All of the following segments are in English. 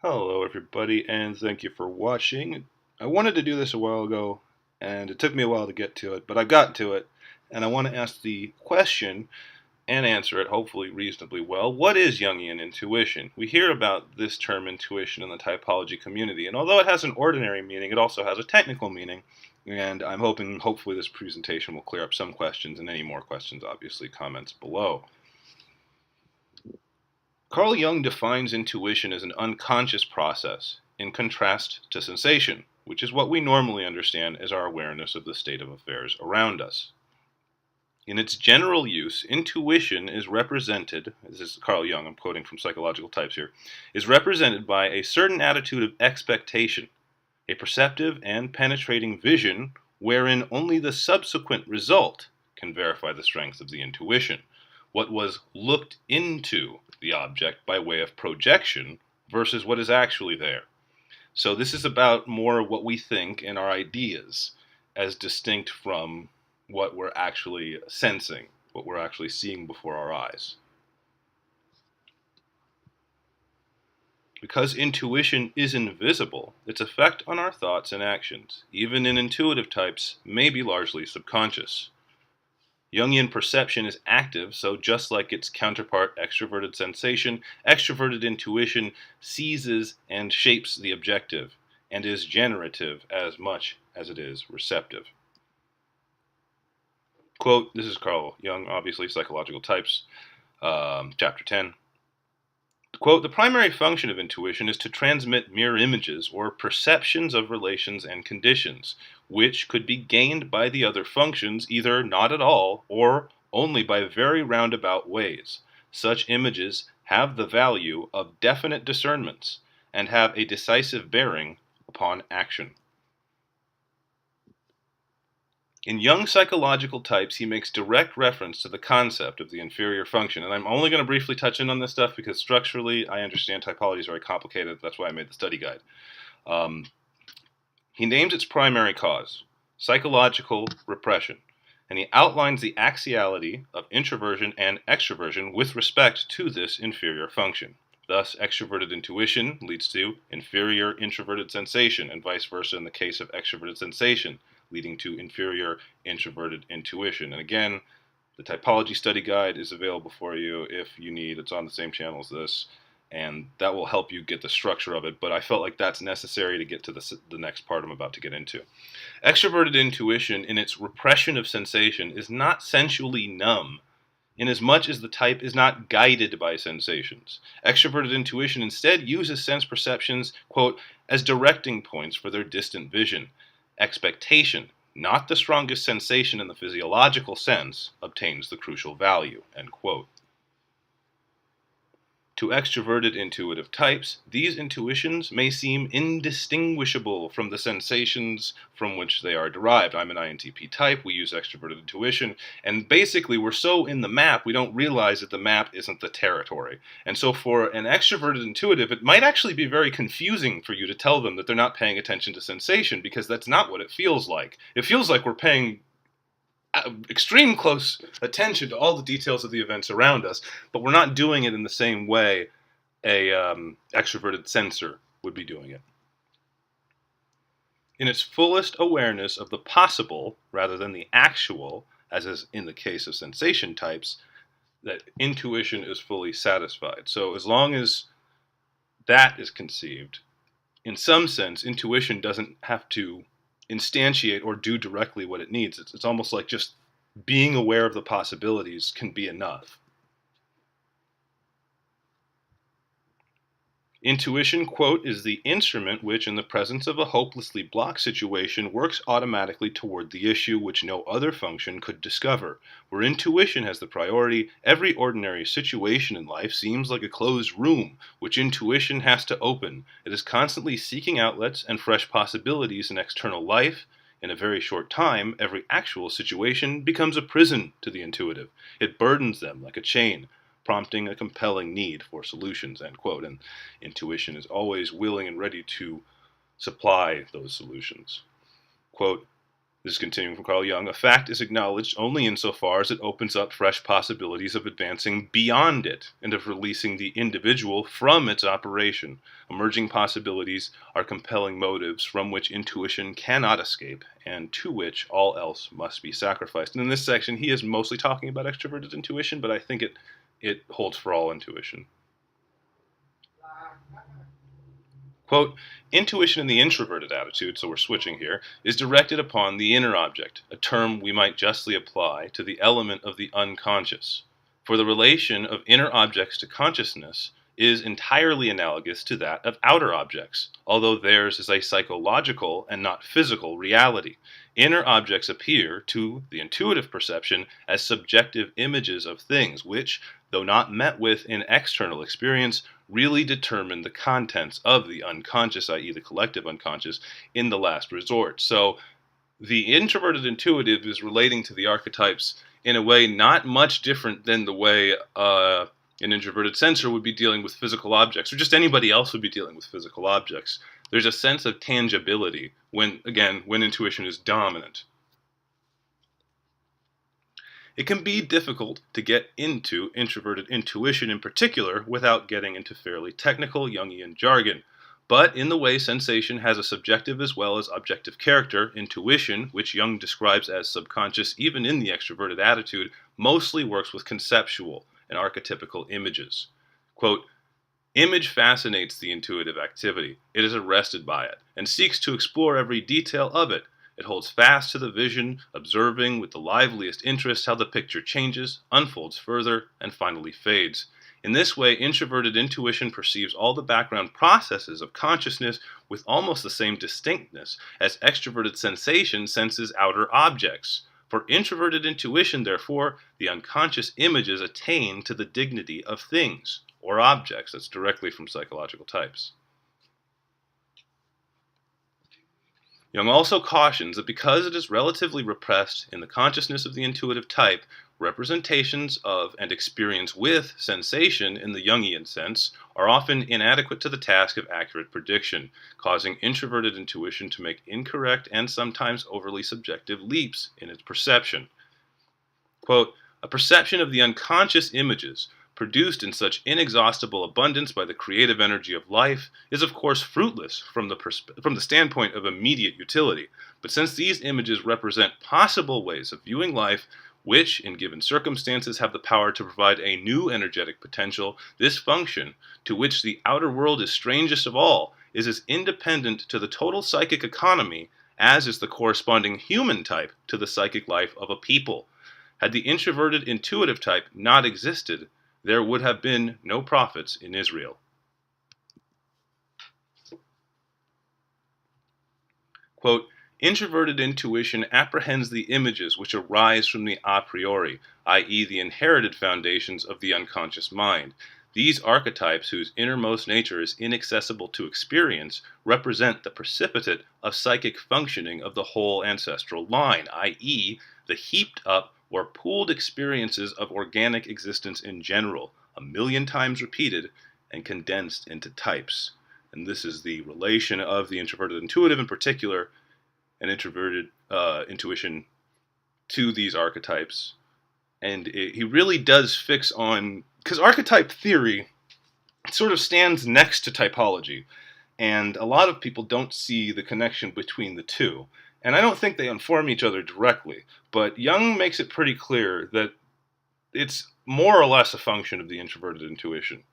Hello everybody, and thank you for watching. I wanted to do this a while ago, and it took me a while to get to it, but I've gotten to it, and I want to ask the question and answer it hopefully reasonably well. What is Jungian intuition? We hear about this term intuition in the typology community, and although it has an ordinary meaning, it also has a technical meaning, and I'm hoping hopefully this presentation will clear up some questions, and any more questions, obviously, comments below. Carl Jung defines intuition as an unconscious process, in contrast to sensation, which is what we normally understand as our awareness of the state of affairs around us. In its general use, intuition is represented, this is Carl Jung, I'm quoting from Psychological Types here, is represented by a certain attitude of expectation, a perceptive and penetrating vision wherein only the subsequent result can verify the strength of the intuition. What was looked into the object by way of projection versus what is actually there. So this is about more what we think and our ideas as distinct from what we're actually sensing, what we're actually seeing before our eyes. Because intuition is invisible, its effect on our thoughts and actions, even in intuitive types, may be largely subconscious. Jungian perception is active, so just like its counterpart extroverted sensation, extroverted intuition seizes and shapes the objective, and is generative as much as it is receptive. Quote, this is Carl Jung, obviously, Psychological Types, Chapter 10. Quote, the primary function of intuition is to transmit mirror images or perceptions of relations and conditions, which could be gained by the other functions either not at all or only by very roundabout ways. Such images have the value of definite discernments and have a decisive bearing upon action. In Jung's Psychological Types, he makes direct reference to the concept of the inferior function. And I'm only going to briefly touch in on this stuff because structurally I understand typology is very complicated. That's why I made the study guide. He names its primary cause, psychological repression. And he outlines the axiality of introversion and extroversion with respect to this inferior function. Thus, extroverted intuition leads to inferior introverted sensation, and vice versa in the case of extroverted sensation, leading to inferior introverted intuition. And again, the typology study guide is available for you if you need. It's on the same channel as this, and that will help you get the structure of it, but I felt like that's necessary to get to the next part I'm about to get into. Extroverted intuition, in its repression of sensation, is not sensually numb, inasmuch as the type is not guided by sensations. Extroverted intuition instead uses sense perceptions, quote, as directing points for their distant vision. Expectation, not the strongest sensation in the physiological sense, obtains the crucial value, end quote. To extroverted intuitive types, these intuitions may seem indistinguishable from the sensations from which they are derived. I'm an INTP type, we use extroverted intuition, and basically we're so in the map we don't realize that the map isn't the territory. And so for an extroverted intuitive, it might actually be very confusing for you to tell them that they're not paying attention to sensation, because that's not what it feels like. It feels like we're paying extreme close attention to all the details of the events around us, but we're not doing it in the same way a extroverted sensor would be doing it. In its fullest awareness of the possible rather than the actual, as is in the case of sensation types, that intuition is fully satisfied. So as long as that is conceived, in some sense, intuition doesn't have to instantiate or do directly what it needs. It's almost like just being aware of the possibilities can be enough. Intuition, quote, is the instrument which, in the presence of a hopelessly blocked situation, works automatically toward the issue which no other function could discover. Where intuition has the priority, every ordinary situation in life seems like a closed room, which intuition has to open. It is constantly seeking outlets and fresh possibilities in external life. In a very short time, every actual situation becomes a prison to the intuitive. It burdens them like a chain, prompting a compelling need for solutions, end quote. And intuition is always willing and ready to supply those solutions. Quote, This is continuing from Carl Jung. A fact is acknowledged only insofar as it opens up fresh possibilities of advancing beyond it and of releasing the individual from its operation. Emerging possibilities are compelling motives from which intuition cannot escape and to which all else must be sacrificed. And in this section, he is mostly talking about extroverted intuition, but I think it holds for all intuition. Quote, intuition in the introverted attitude, so we're switching here, is directed upon the inner object, a term we might justly apply to the element of the unconscious. For the relation of inner objects to consciousness is entirely analogous to that of outer objects, although theirs is a psychological and not physical reality. Inner objects appear to the intuitive perception as subjective images of things which, though not met with in external experience, really determine the contents of the unconscious, i.e. the collective unconscious, in the last resort. So the introverted intuitive is relating to the archetypes in a way not much different than the way an introverted sensor would be dealing with physical objects, or just anybody else would be dealing with physical objects. There's a sense of tangibility when intuition is dominant. It can be difficult to get into introverted intuition in particular without getting into fairly technical Jungian jargon. But in the way sensation has a subjective as well as objective character, intuition, which Jung describes as subconscious even in the extroverted attitude, mostly works with conceptual and archetypical images. Quote, image fascinates the intuitive activity. It is arrested by it and seeks to explore every detail of it. It holds fast to the vision, observing with the liveliest interest how the picture changes, unfolds further, and finally fades. In this way, introverted intuition perceives all the background processes of consciousness with almost the same distinctness as extroverted sensation senses outer objects. For introverted intuition, therefore, the unconscious images attain to the dignity of things, or objects. That's directly from psychological types. Jung also cautions that because it is relatively repressed in the consciousness of the intuitive type, representations of and experience with sensation in the Jungian sense are often inadequate to the task of accurate prediction, causing introverted intuition to make incorrect and sometimes overly subjective leaps in its perception. Quote, a perception of the unconscious images produced in such inexhaustible abundance by the creative energy of life, is of course fruitless from the standpoint of immediate utility. But since these images represent possible ways of viewing life, which, in given circumstances, have the power to provide a new energetic potential, this function, to which the outer world is strangest of all, is as independent to the total psychic economy as is the corresponding human type to the psychic life of a people. Had the introverted intuitive type not existed, there would have been no prophets in Israel. Quote, introverted intuition apprehends the images which arise from the a priori, i.e. the inherited foundations of the unconscious mind. These archetypes, whose innermost nature is inaccessible to experience, represent the precipitate of psychic functioning of the whole ancestral line, i.e. the heaped up or pooled experiences of organic existence in general, 1,000,000 times repeated and condensed into types. And this is the relation of the introverted intuitive in particular, and introverted intuition to these archetypes. And he really does fix on, because archetype theory sort of stands next to typology, and a lot of people don't see the connection between the two. And I don't think they inform each other directly, but Jung makes it pretty clear that it's more or less a function of the introverted intuition.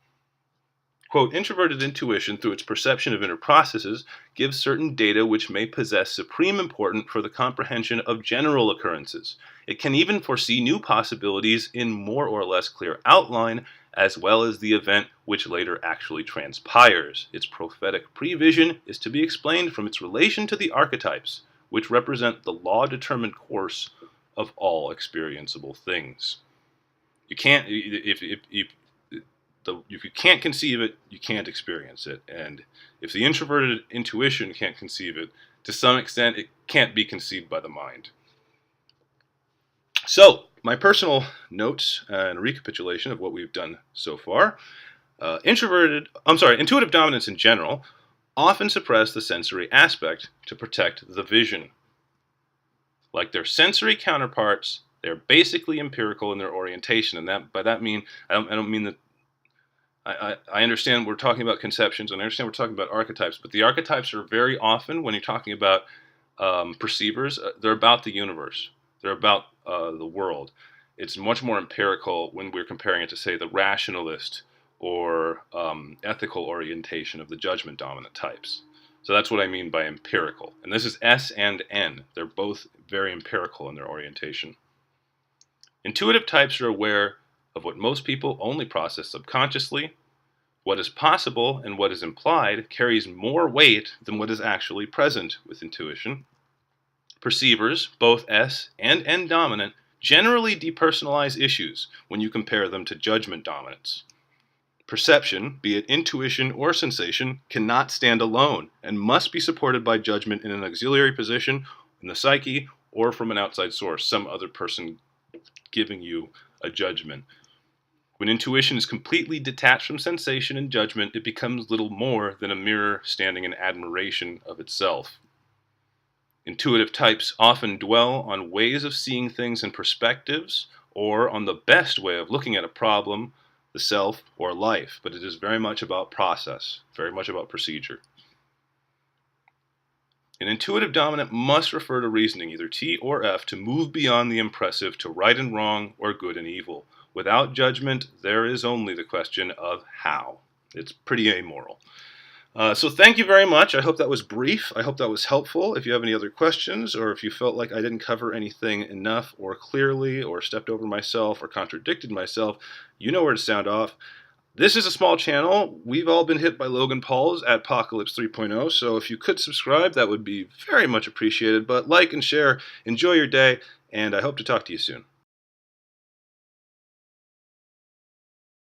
Quote, introverted intuition, through its perception of inner processes, gives certain data which may possess supreme importance for the comprehension of general occurrences. It can even foresee new possibilities in more or less clear outline, as well as the event which later actually transpires. Its prophetic prevision is to be explained from its relation to the archetypes, which represent the law-determined course of all experienceable things. You can't, if you can't conceive it, you can't experience it. And if the introverted intuition can't conceive it, to some extent, it can't be conceived by the mind. So, my personal notes and recapitulation of what we've done so far. Intuitive dominance in general often suppress the sensory aspect to protect the vision. Like their sensory counterparts, they're basically empirical in their orientation. And that by that mean, I don't mean that I understand we're talking about conceptions, and I understand we're talking about archetypes, but the archetypes are very often, when you're talking about perceivers, they're about the universe. They're about the world. It's much more empirical when we're comparing it to, say, the rationalist or ethical orientation of the judgment dominant types. So that's what I mean by empirical. And this is S and N. They're both very empirical in their orientation. Intuitive types are aware of what most people only process subconsciously. What is possible and what is implied carries more weight than what is actually present with intuition. Perceivers, both S and N dominant, generally depersonalize issues when you compare them to judgment dominance. Perception, be it intuition or sensation, cannot stand alone and must be supported by judgment in an auxiliary position in the psyche or from an outside source, some other person giving you a judgment. When intuition is completely detached from sensation and judgment, it becomes little more than a mirror standing in admiration of itself. Intuitive types often dwell on ways of seeing things and perspectives, or on the best way of looking at a problem, the self, or life, but it is very much about process, very much about procedure. An intuitive dominant must refer to reasoning, either T or F, to move beyond the impressive to right and wrong or good and evil. Without judgment, there is only the question of how. It's pretty amoral. So thank you very much. I hope that was brief. I hope that was helpful. If you have any other questions, or if you felt like I didn't cover anything enough or clearly, or stepped over myself or contradicted myself, you know where to sound off. This is a small channel. We've all been hit by Logan Paul's Apocalypse 3.0, so if you could subscribe, that would be very much appreciated. But like and share, enjoy your day, and I hope to talk to you soon.